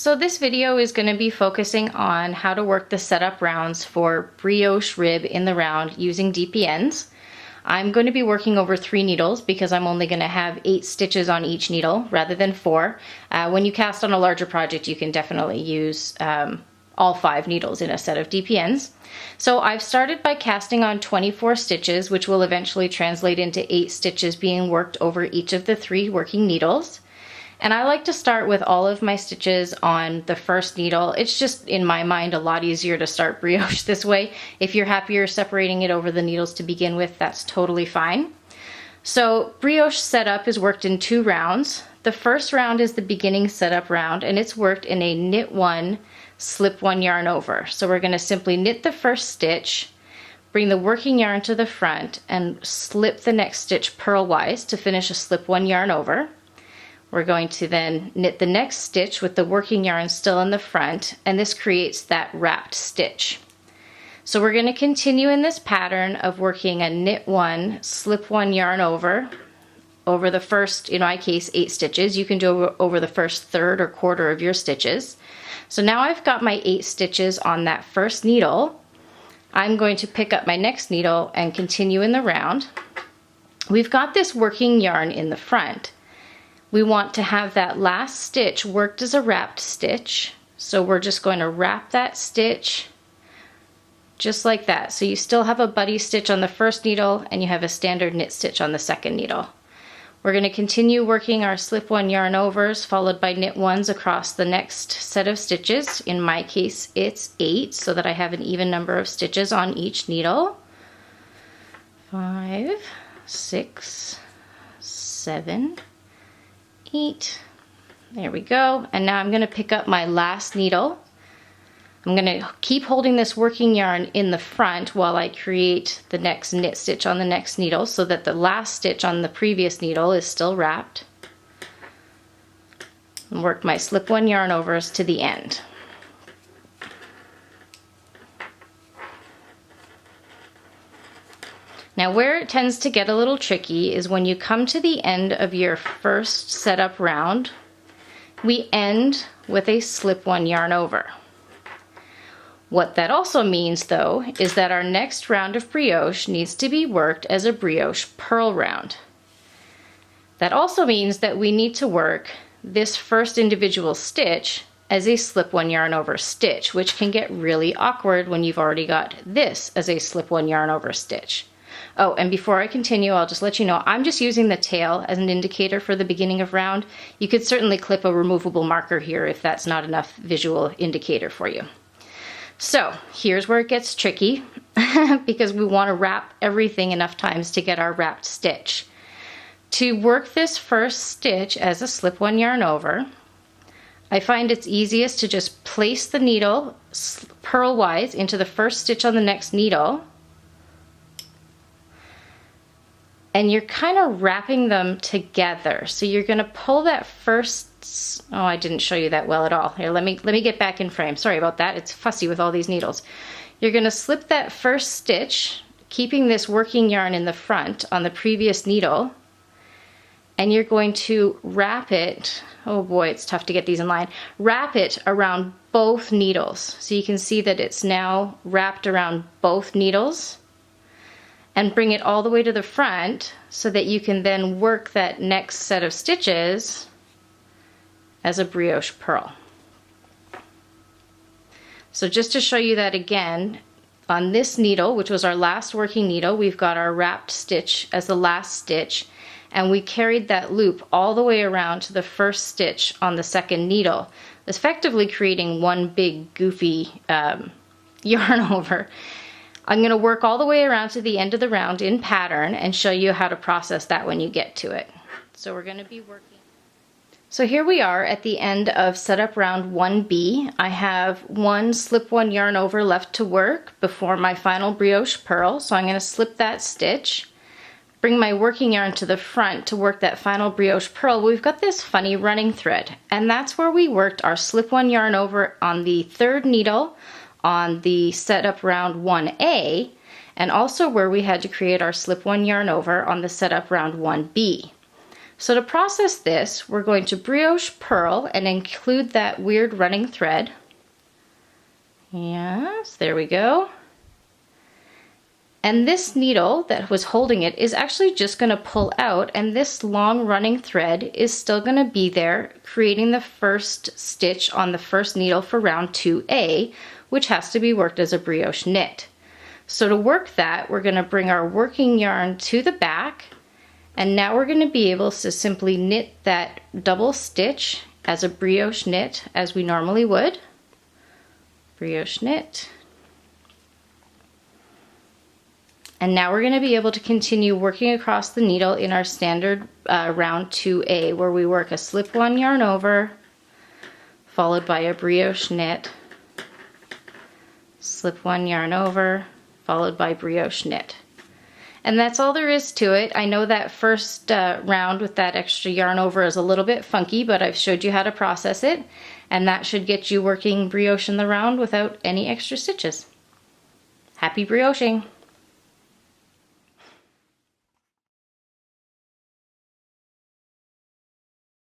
So this video is going to be focusing on how to work the setup rounds for brioche rib in the round using DPNs. I'm going to be working over 3 needles because I'm only going to have 8 stitches on each needle rather than 4. When you cast on a larger project, you can definitely use all 5 needles in a set of DPNs. So I've started by casting on 24 stitches, which will eventually translate into 8 stitches being worked over each of the 3 working needles. And I like to start with all of my stitches on the first needle. It's just, in my mind, a lot easier to start brioche this way. If you're happier separating it over the needles to begin with, that's totally fine. So brioche setup is worked in 2 rounds. The first round is the beginning setup round, and it's worked in a knit 1, slip 1 yarn over. So we're going to simply knit the first stitch, bring the working yarn to the front, and slip the next stitch purlwise to finish a slip 1 yarn over. We're going to then knit the next stitch with the working yarn still in the front, and this creates that wrapped stitch. So we're going to continue in this pattern of working a knit 1, slip 1 yarn over the first, in my case, 8 stitches. You can do over the first third or quarter of your stitches. So now I've got my 8 stitches on that first needle. I'm going to pick up my next needle and continue in the round. We've got this working yarn in the front. We want to have that last stitch worked as a wrapped stitch. So we're just going to wrap that stitch just like that. So you still have a buddy stitch on the first needle and you have a standard knit stitch on the second needle. We're going to continue working our slip 1 yarn overs followed by knit 1s across the next set of stitches. In my case, it's 8 so that I have an even number of stitches on each needle. 5, 6, 7, 8. There we go. And now I'm going to pick up my last needle. I'm going to keep holding this working yarn in the front while I create the next knit stitch on the next needle so that the last stitch on the previous needle is still wrapped. And work my slip 1 yarn overs to the end. Now where it tends to get a little tricky is when you come to the end of your first setup round, we end with a slip 1 yarn over. What that also means though is that our next round of brioche needs to be worked as a brioche purl round. That also means that we need to work this first individual stitch as a slip 1 yarn over stitch, which can get really awkward when you've already got this as a slip 1 yarn over stitch. Oh, and before I continue, I'll just let you know, I'm just using the tail as an indicator for the beginning of round. You could certainly clip a removable marker here if that's not enough visual indicator for you. So here's where it gets tricky because we want to wrap everything enough times to get our wrapped stitch. To work this first stitch as a slip 1 yarn over, I find it's easiest to just place the needle purlwise into the first stitch on the next needle. And you're kind of wrapping them together. So you're going to pull that first, oh, I didn't show you that well at all. Here, let me get back in frame. Sorry about that. It's fussy with all these needles. You're going to slip that first stitch, keeping this working yarn in the front on the previous needle, and you're going to wrap it, oh boy, it's tough to get these in line, wrap it around both needles. So you can see that it's now wrapped around both needles. And bring it all the way to the front so that you can then work that next set of stitches as a brioche purl. So just to show you that again, on this needle, which was our last working needle, we've got our wrapped stitch as the last stitch, and we carried that loop all the way around to the first stitch on the second needle, effectively creating one big goofy yarn over. I'm going to work all the way around to the end of the round in pattern and show you how to process that when you get to it. So we're going to be working. So here we are at the end of setup round 1B. I have 1 slip 1 yarn over left to work before my final brioche purl. So I'm going to slip that stitch, bring my working yarn to the front to work that final brioche purl. We've got this funny running thread, and that's where we worked our slip 1 yarn over on the third needle on the setup round 1A, and also where we had to create our slip 1 yarn over on the setup round 1B. So to process this, we're going to brioche purl and include that weird running thread. Yes, there we go. And this needle that was holding it is actually just going to pull out, and this long running thread is still going to be there, creating the first stitch on the first needle for round 2A, which has to be worked as a brioche knit. So to work that, we're going to bring our working yarn to the back, and now we're going to be able to simply knit that double stitch as a brioche knit as we normally would. Brioche knit. And now we're going to be able to continue working across the needle in our standard round 2A, where we work a slip one yarn over, followed by a brioche knit, slip one yarn over, followed by brioche knit. And that's all there is to it. I know that first round with that extra yarn over is a little bit funky, but I've showed you how to process it, and that should get you working brioche in the round without any extra stitches. Happy brioching!